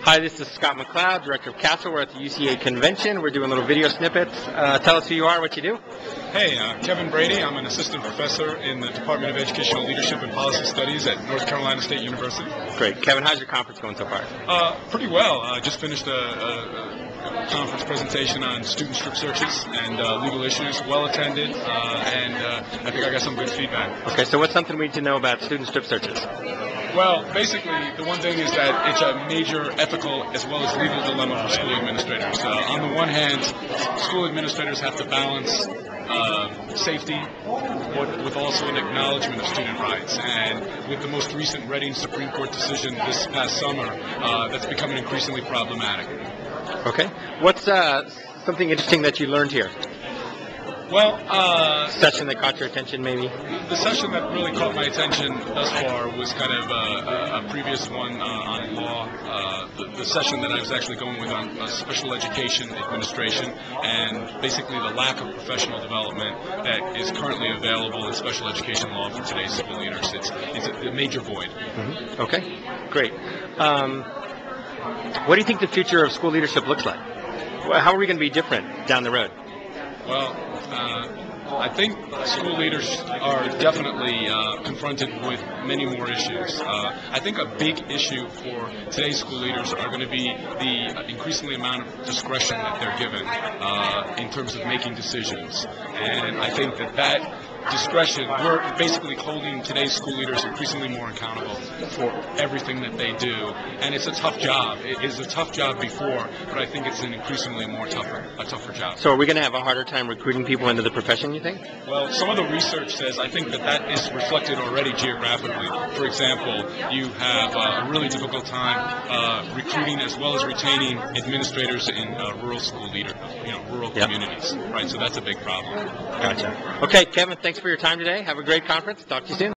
Hi, this is Scott McLeod, Director of Castle. We're at the UCA convention. We're doing little video snippets. Tell us who you are, what you do. Hey, Kevin Brady. I'm an assistant professor in the Department of Educational Leadership and Policy Studies at North Carolina State University. Great. Kevin, how's your conference going so far? Pretty well. I just finished a conference presentation on student strip searches and legal issues. Well attended, and I think I got some good feedback. Okay, so what's something we need to know about student strip searches? Well, basically, the one thing is that it's a major ethical as well as legal dilemma for school administrators. On the one hand, school administrators have to balance safety with also an acknowledgement of student rights. And with the most recent Reading Supreme Court decision this past summer, that's becoming increasingly problematic. Okay. What's something interesting that you learned here? Well, session that caught your attention, maybe? The session that really caught my attention thus far was kind of a previous one on law. The session that I was actually going with on special education administration and basically the lack of professional development that is currently available in special education law for today's school leaders. It's a major void. Mm-hmm. Okay, great. What do you think the future of school leadership looks like? How are we going to be different down the road? Well, I think school leaders are definitely confronted with many more issues. I think a big issue for today's school leaders are going to be the increasingly amount of discretion that they're given in terms of making decisions. And I think that discretion, we're basically holding today's school leaders increasingly more accountable for everything that they do. And it's a tough job. It is a tough job before, but I think it's an increasingly tougher job. So are we going to have a harder time recruiting people into the profession, you think? Well, some of the research says I think that is reflected already geographically. For example, you have a really difficult time recruiting as well as retaining administrators in rural communities. Right, so that's a big problem. Gotcha. Okay, Kevin, thanks for your time today. Have a great conference. Talk to you soon.